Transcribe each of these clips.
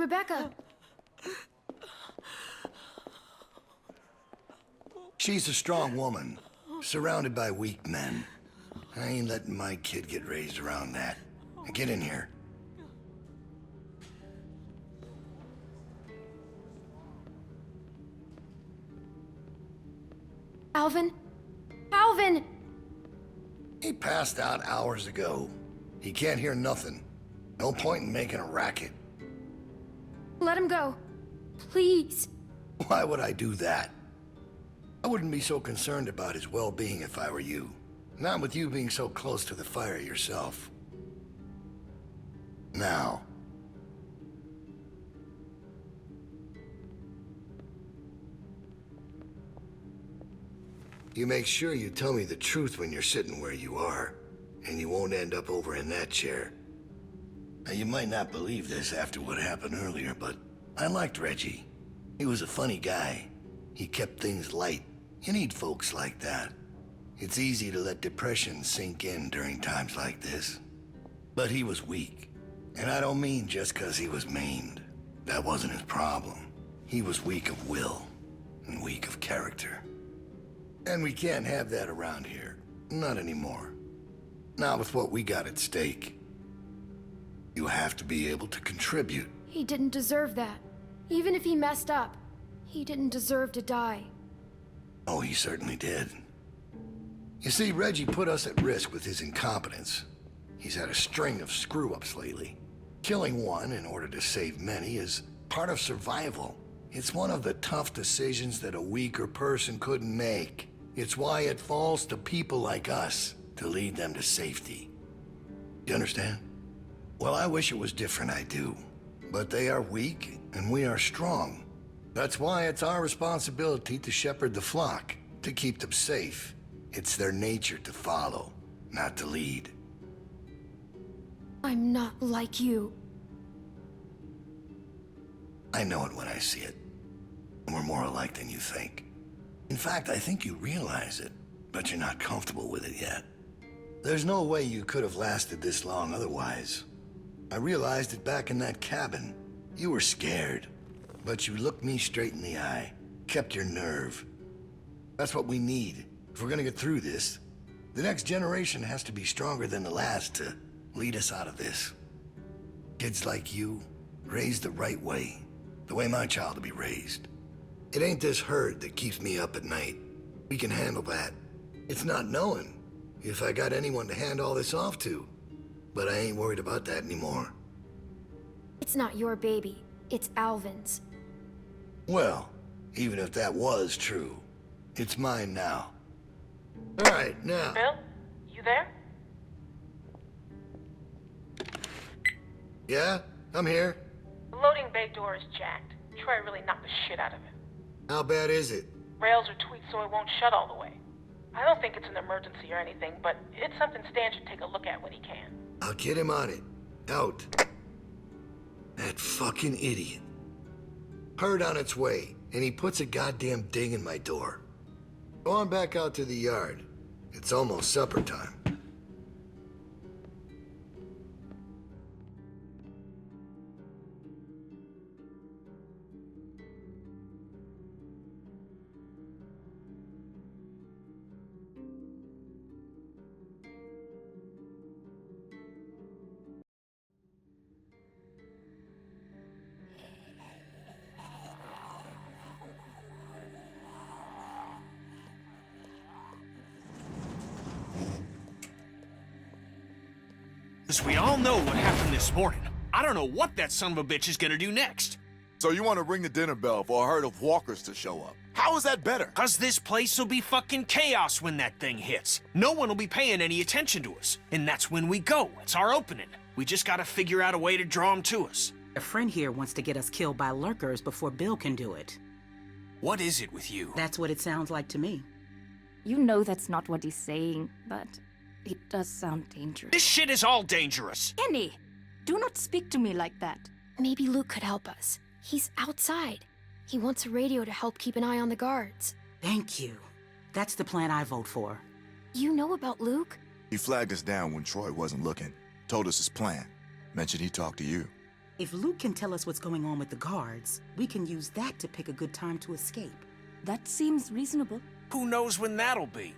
Rebecca! She's a strong woman, surrounded by weak men. I ain't letting my kid get raised around that. Get in here. Alvin? Alvin! He passed out hours ago. He can't hear nothing. No point in making a racket. Let him go. Please. Why would I do that? I wouldn't be so concerned about his well-being if I were you. Not with you being so close to the fire yourself. Now. You make sure you tell me the truth when you're sitting where you are, and you won't end up over in that chair. Now, you might not believe this after what happened earlier, but I liked Reggie. He was a funny guy. He kept things light. You need folks like that. It's easy to let depression sink in during times like this. But he was weak. And I don't mean just 'cause he was maimed. That wasn't his problem. He was weak of will and weak of character. And we can't have that around here. Not anymore. Not with what we got at stake. You have to be able to contribute. He didn't deserve that. Even if he messed up, he didn't deserve to die. Oh, he certainly did. You see, Reggie put us at risk with his incompetence. He's had a string of screw-ups lately. Killing one in order to save many is part of survival. It's one of the tough decisions that a weaker person couldn't make. It's why it falls to people like us to lead them to safety. You understand? Well, I wish it was different, I do. But they are weak, and we are strong. That's why it's our responsibility to shepherd the flock, to keep them safe. It's their nature to follow, not to lead. I'm not like you. I know it when I see it. And we're more alike than you think. In fact, I think you realize it, but you're not comfortable with it yet. There's no way you could have lasted this long otherwise. I realized it back in that cabin. You were scared, but you looked me straight in the eye, kept your nerve. That's what we need. If we're gonna get through this, the next generation has to be stronger than the last to lead us out of this. Kids like you, raised the right way, the way my child will be raised. It ain't this herd that keeps me up at night. We can handle that. It's not knowing if I got anyone to hand all this off to. But I ain't worried about that anymore. It's not your baby. It's Alvin's. Well, even if that was true, it's mine now. All right, now. Bill, you there? Yeah, I'm here. The loading bay door is jacked. Troy really knocked the shit out of it. How bad is it? Rails are tweaked so it won't shut all the way. I don't think it's an emergency or anything, but it's something Stan should take a look at when he can. I'll get him on it. Out. That fucking idiot. Herd on its way, and he puts a goddamn ding in my door. Go on back out to the yard. It's almost supper time. As we all know what happened this morning, I don't know what that son of a bitch is gonna do next. So you want to ring the dinner bell for a herd of walkers to show up? How is that better? 'Cause this place will be fucking chaos when that thing hits. No one will be paying any attention to us. And that's when we go. It's our opening. We just gotta figure out a way to draw them to us. A friend here wants to get us killed by lurkers before Bill can do it. What is it with you? That's what it sounds like to me. You know that's not what he's saying, but it does sound dangerous. This shit is all dangerous. Kenny, do not speak to me like that. Maybe Luke could help us. He's outside. He wants a radio to help keep an eye on the guards. Thank you. That's the plan I vote for. You know about Luke? He flagged us down when Troy wasn't looking. Told us his plan. Mentioned he talked to you. If Luke can tell us what's going on with the guards, we can use that to pick a good time to escape. That seems reasonable. Who knows when that'll be?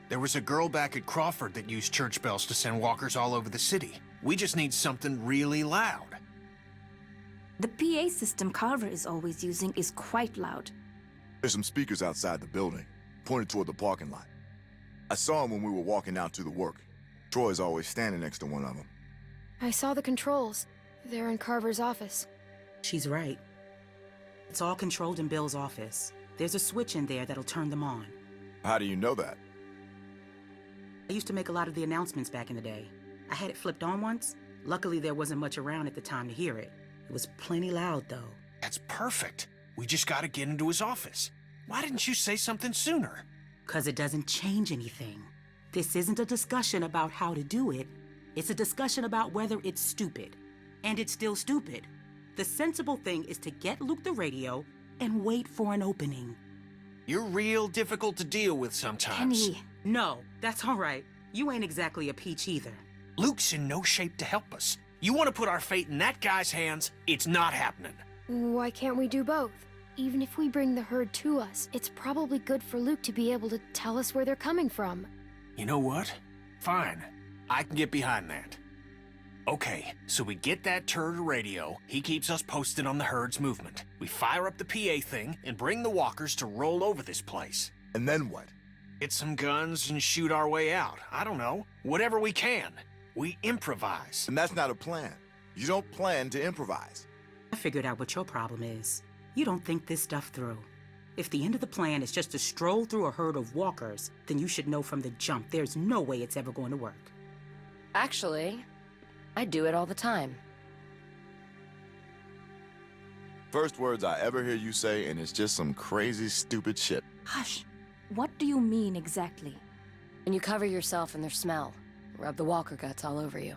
There was a girl back at Crawford that used church bells to send walkers all over the city. We just need something really loud. The PA system Carver is always using is quite loud. There's some speakers outside the building, pointed toward the parking lot. I saw them when we were walking out to the work. Troy's always standing next to one of them. I saw the controls. They're in Carver's office. She's right. It's all controlled in Bill's office. There's a switch in there that'll turn them on. How do you know that? I used to make a lot of the announcements back in the day. I had it flipped on once. Luckily, there wasn't much around at the time to hear it. It was plenty loud, though. That's perfect. We just gotta get into his office. Why didn't you say something sooner? 'Cause it doesn't change anything. This isn't a discussion about how to do it. It's a discussion about whether it's stupid. And it's still stupid. The sensible thing is to get Luke the radio and wait for an opening. You're real difficult to deal with sometimes. Kenny, No, that's all right. You ain't exactly a peach either. Luke's in no shape to help us. You want to put our fate in that guy's hands? It's not happening. Why can't we do both? Even if we bring the herd to us, it's probably good for Luke to be able to tell us where they're coming from. You know what? Fine. I can get behind that. Okay, so we get that turd radio. He keeps us posted on the herd's movement. We fire up the PA thing and bring the walkers to roll over this place. And then what? Get some guns and shoot our way out. I don't know. Whatever we can. We improvise. And that's not a plan. You don't plan to improvise. I figured out what your problem is. You don't think this stuff through. If the end of the plan is just to stroll through a herd of walkers, then you should know from the jump there's no way it's ever going to work. Actually, I do it all the time. First words I ever hear you say, and it's just some crazy, stupid shit. hush. What do you mean exactly? When you cover yourself in their smell, rub the walker guts all over you.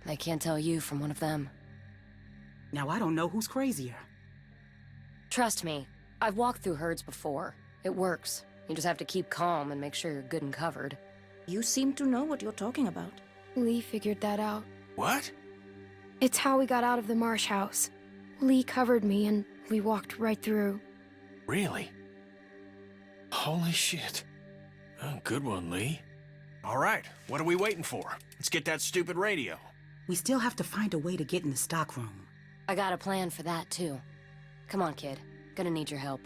They can't tell you from one of them. Now, I don't know who's crazier. Trust me, I've walked through herds before. It works. You just have to keep calm and make sure you're good and covered. You seem to know what you're talking about. Lee figured that out. What? It's how we got out of the Marsh house. Lee covered me and we walked right through. Really? Holy shit. Oh, good one, Lee. All right, what are we waiting for? Let's get that stupid radio. We still have to find a way to get in the stockroom. I got a plan for that, too. Come on, kid. Gonna need your help.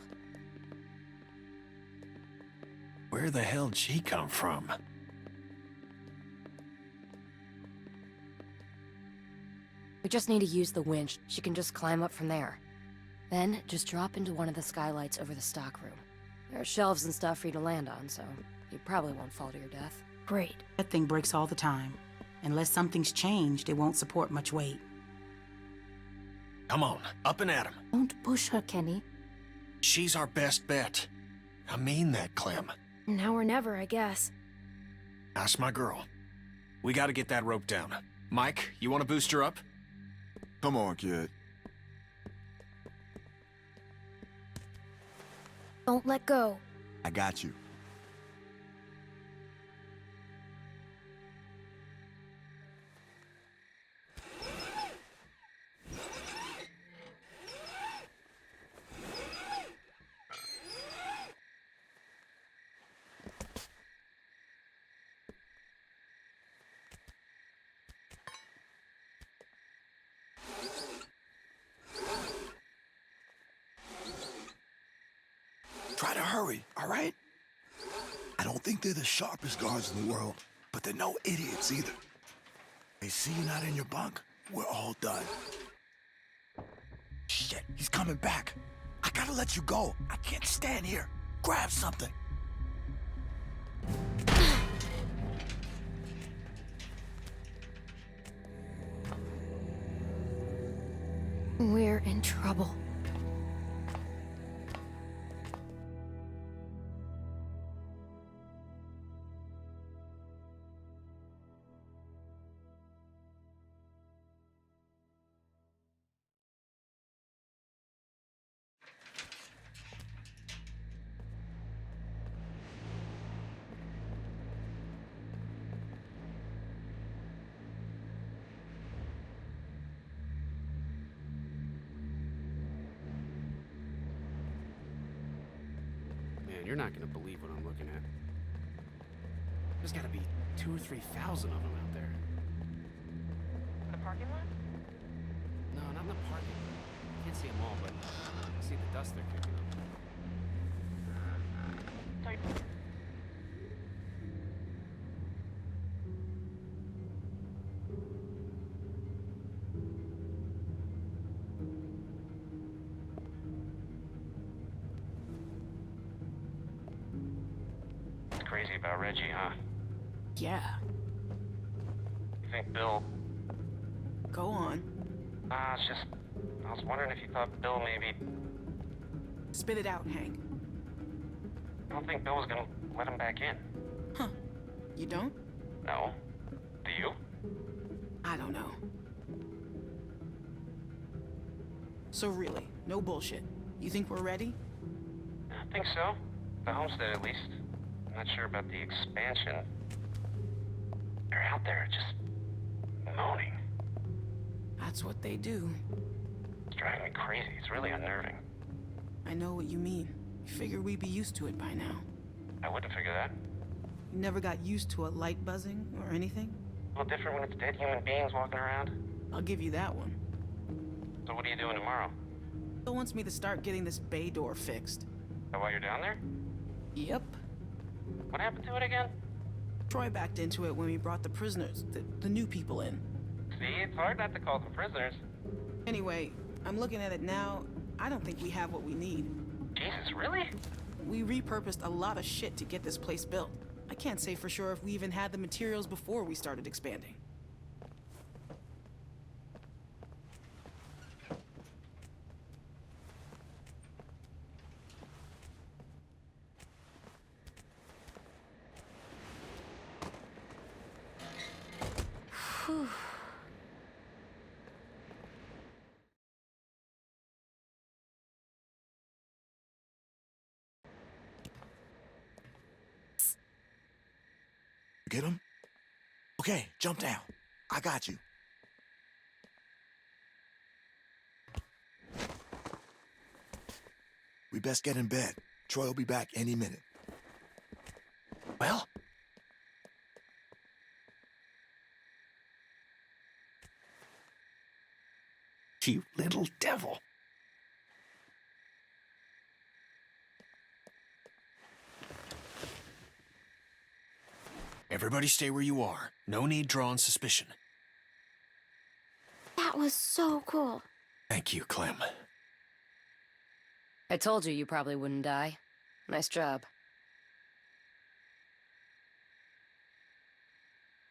Where the hell'd she come from? We just need to use the winch. She can just climb up from there. Then, just drop into one of the skylights over the stockroom. There are shelves and stuff for you to land on, so you probably won't fall to your death. Great. That thing breaks all the time. Unless something's changed, it won't support much weight. Come on, up and at 'em. Don't push her, Kenny. She's our best bet. I mean that, Clem. Now or never, I guess. That's my girl. We gotta get that rope down. Mike, you wanna boost her up? Come on, kid. Don't let go. I got you. Try to hurry, all right? I don't think they're the sharpest guards in the world, but they're no idiots either. They see you not in your bunk, we're all done. Shit, he's coming back. I gotta let you go. I can't stand here. Grab something. We're in trouble. you're not gonna believe what I'm looking at. There's gotta be 2,000 or 3,000 of them out there. The parking lot? No, not in the parking lot. Can't see them all, but I see the dust they're kicking up. Sorry. It's crazy about Reggie, huh? Yeah, You think Bill... go on. it's just... I was wondering if you thought Bill maybe... Spit it out, Hank. I don't think Bill was gonna let him back in. Huh. You don't? No. Do you? I don't know. So really, no bullshit. You think we're ready? I think so. The homestead, at least. I'm not sure about the expansion. They're out there just moaning. That's what they do. It's driving me crazy. It's really unnerving. I know what you mean. You figure we'd be used to it by now. I wouldn't figure that. You never got used to a light buzzing or anything? A little different when it's dead human beings walking around. I'll give you that one. So what are you doing tomorrow? Bill wants me to start getting this bay door fixed. That while you're down there? Yep. What happened to it again? Troy backed into it when we brought the prisoners, the new people in. See, it's hard not to call them prisoners. Anyway, I'm looking at it now. I don't think we have what we need. Jesus, really? We repurposed a lot of shit to get this place built. I can't say for sure if we even had the materials before we started expanding. Whew. Get him? Okay, jump down. I got you. We best get in bed. Troy will be back any minute. Well, you little devil. Everybody stay where you are. No need drawing suspicion. That was so cool. Thank you, Clem. I told you probably wouldn't die. Nice job.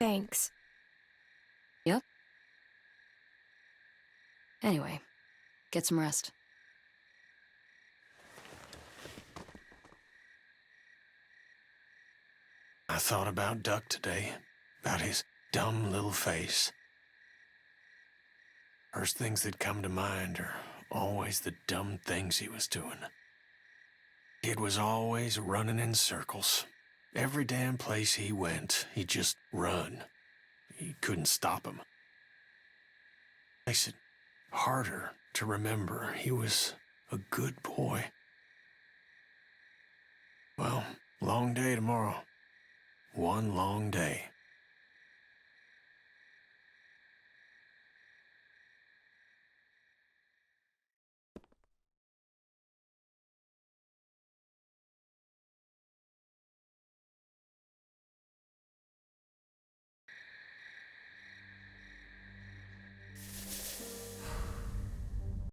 Thanks. Yep. Anyway, get some rest. I thought about Duck today, about his dumb little face. First things that come to mind are always the dumb things he was doing. Kid was always running in circles. Every damn place he went, he'd just run. He couldn't stop him. Makes it harder to remember he was a good boy. Well, long day tomorrow. One long day.